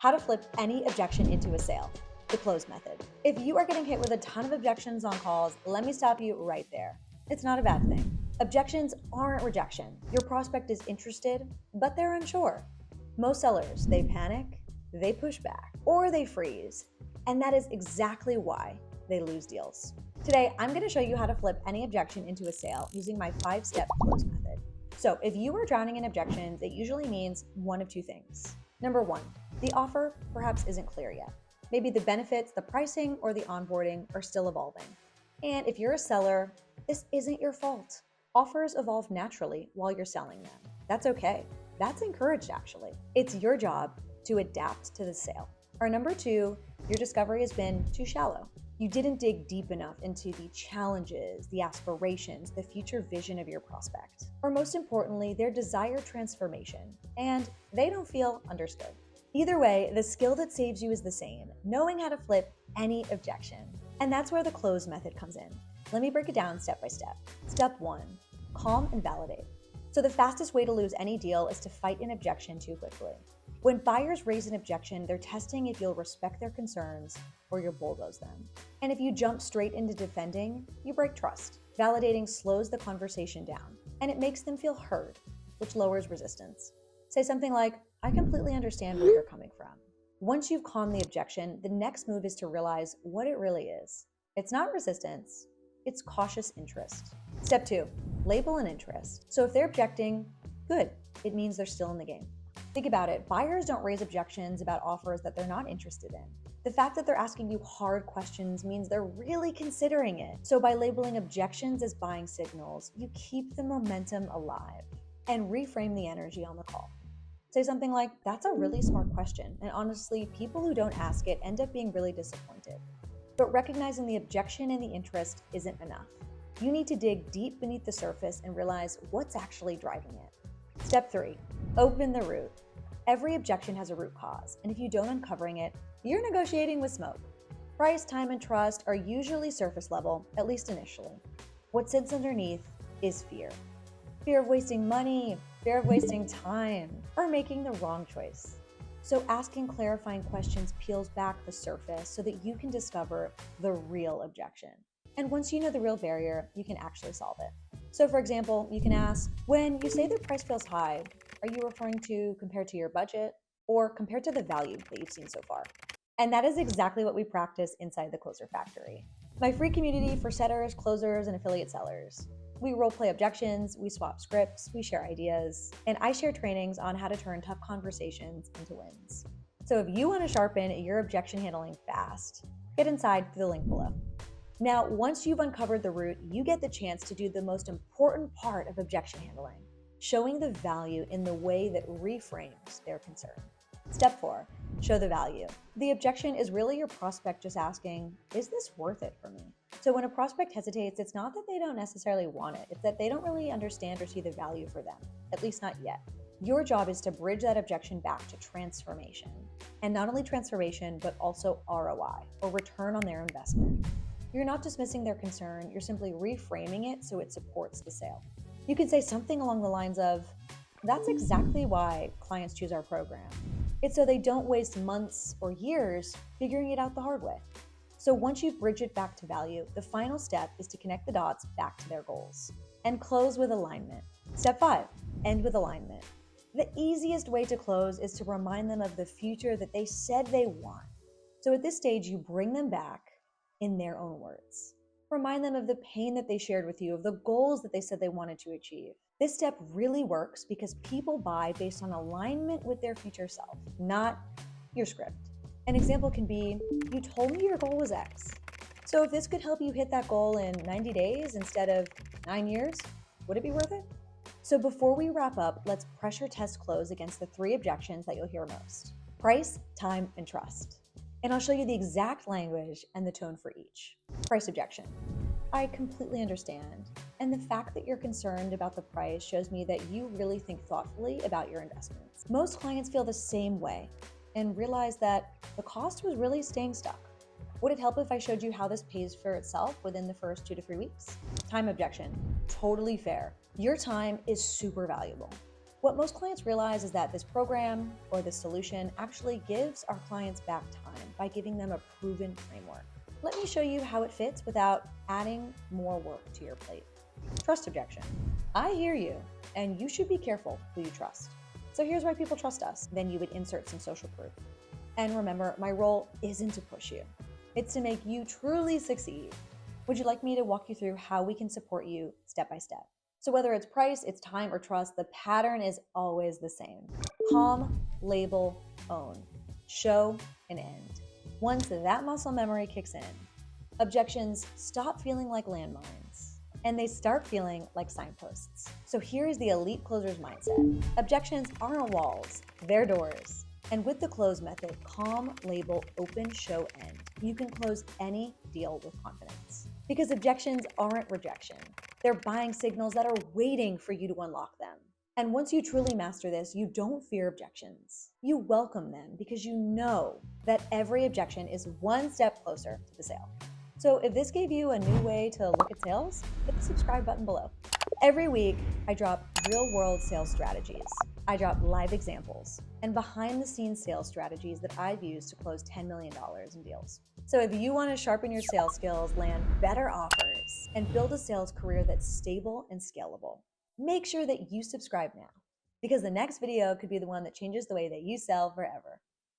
How to flip any objection into a sale, the close method. If you are getting hit with a ton of objections on calls, let me stop you right there. It's not a bad thing. Objections aren't rejection. Your prospect is interested, but they're unsure. Most sellers, they panic, they push back, or they freeze. And that is exactly why they lose deals. Today, I'm going to show you how to flip any objection into a sale using my 5-step close method. So if you are drowning in objections, it usually means one of two things. Number one, the offer perhaps isn't clear yet. Maybe the benefits, the pricing, or the onboarding are still evolving. And if you're a seller, this isn't your fault. Offers evolve naturally while you're selling them. That's okay. That's encouraged, actually. It's your job to adapt to the sale. Or number two, your discovery has been too shallow. You didn't dig deep enough into the challenges, the aspirations, the future vision of your prospect. Or most importantly, their desired transformation, and they don't feel understood. Either way, the skill that saves you is the same, knowing how to flip any objection. And that's where the close method comes in. Let me break it down step by step. Step one, calm and validate. So the fastest way to lose any deal is to fight an objection too quickly. When buyers raise an objection, they're testing if you'll respect their concerns or you'll bulldoze them. And if you jump straight into defending, you break trust. Validating slows the conversation down, and it makes them feel heard, which lowers resistance. Say something like, I completely understand where you're coming from. Once you've calmed the objection, the next move is to realize what it really is. It's not resistance, it's cautious interest. Step two, label an interest. So if they're objecting, good, it means they're still in the game. Think about it, buyers don't raise objections about offers that they're not interested in. The fact that they're asking you hard questions means they're really considering it. So by labeling objections as buying signals, you keep the momentum alive and reframe the energy on the call. Say something like, that's a really smart question, and honestly, people who don't ask it end up being really disappointed. But recognizing the objection and the interest isn't enough. You need to dig deep beneath the surface and realize what's actually driving it. Step three, open the root. Every objection has a root cause, and if you don't uncovering it, you're negotiating with smoke. Price, time, and trust are usually surface level, at least initially. What sits underneath is fear. Fear of wasting money, fear of wasting time, or making the wrong choice. So asking clarifying questions peels back the surface so that you can discover the real objection. And once you know the real barrier, you can actually solve it. So for example, you can ask, when you say the price feels high, are you referring to compared to your budget or compared to the value that you've seen so far? And that is exactly what we practice inside the Closer Factory, my free community for setters, closers, and affiliate sellers. We role-play objections, we swap scripts, we share ideas, and I share trainings on how to turn tough conversations into wins. So if you want to sharpen your objection handling fast, get inside through the link below. Now, once you've uncovered the root, you get the chance to do the most important part of objection handling, showing the value in the way that reframes their concern. Step four, show the value. The objection is really your prospect just asking, is this worth it for me? So when a prospect hesitates, it's not that they don't necessarily want it, it's that they don't really understand or see the value for them, at least not yet. Your job is to bridge that objection back to transformation. And not only transformation, but also ROI, or return on their investment. You're not dismissing their concern, you're simply reframing it so it supports the sale. You can say something along the lines of, that's exactly why clients choose our program. It's so they don't waste months or years figuring it out the hard way. So once you bridge it back to value, the final step is to connect the dots back to their goals and close with alignment. Step five, end with alignment. The easiest way to close is to remind them of the future that they said they want. So at this stage, you bring them back in their own words. Remind them of the pain that they shared with you, of the goals that they said they wanted to achieve. This step really works because people buy based on alignment with their future self, not your script. An example can be, you told me your goal was X. So if this could help you hit that goal in 90 days instead of 9 years, would it be worth it? So before we wrap up, let's pressure test close against the 3 objections that you'll hear most: price, time, and trust. And I'll show you the exact language and the tone for each. Price objection. I completely understand. And the fact that you're concerned about the price shows me that you really think thoughtfully about your investments. Most clients feel the same way and realize that the cost was really staying stuck. Would it help if I showed you how this pays for itself within the first 2 to 3 weeks? Time objection. Totally fair. Your time is super valuable. What most clients realize is that this program or this solution actually gives our clients back time by giving them a proven framework. Let me show you how it fits without adding more work to your plate. Trust objection. I hear you, and you should be careful who you trust. So here's why people trust us. Then you would insert some social proof. And remember, my role isn't to push you. It's to make you truly succeed. Would you like me to walk you through how we can support you step by step? So whether it's price, it's time, or trust, the pattern is always the same. Calm, label, own. Show, and end. Once that muscle memory kicks in, objections stop feeling like landmines, and they start feeling like signposts. So here's the elite closer's mindset. Objections aren't walls, they're doors. And with the close method, calm, label, open, show, end, you can close any deal with confidence. Because objections aren't rejection. They're buying signals that are waiting for you to unlock them. And once you truly master this, you don't fear objections. You welcome them because you know that every objection is one step closer to the sale. So if this gave you a new way to look at sales, hit the subscribe button below. Every week, I drop real-world sales strategies. I drop live examples and behind-the-scenes sales strategies that I've used to close $10 million in deals. So if you want to sharpen your sales skills, land better offers, and build a sales career that's stable and scalable, make sure that you subscribe now, because the next video could be the one that changes the way that you sell forever.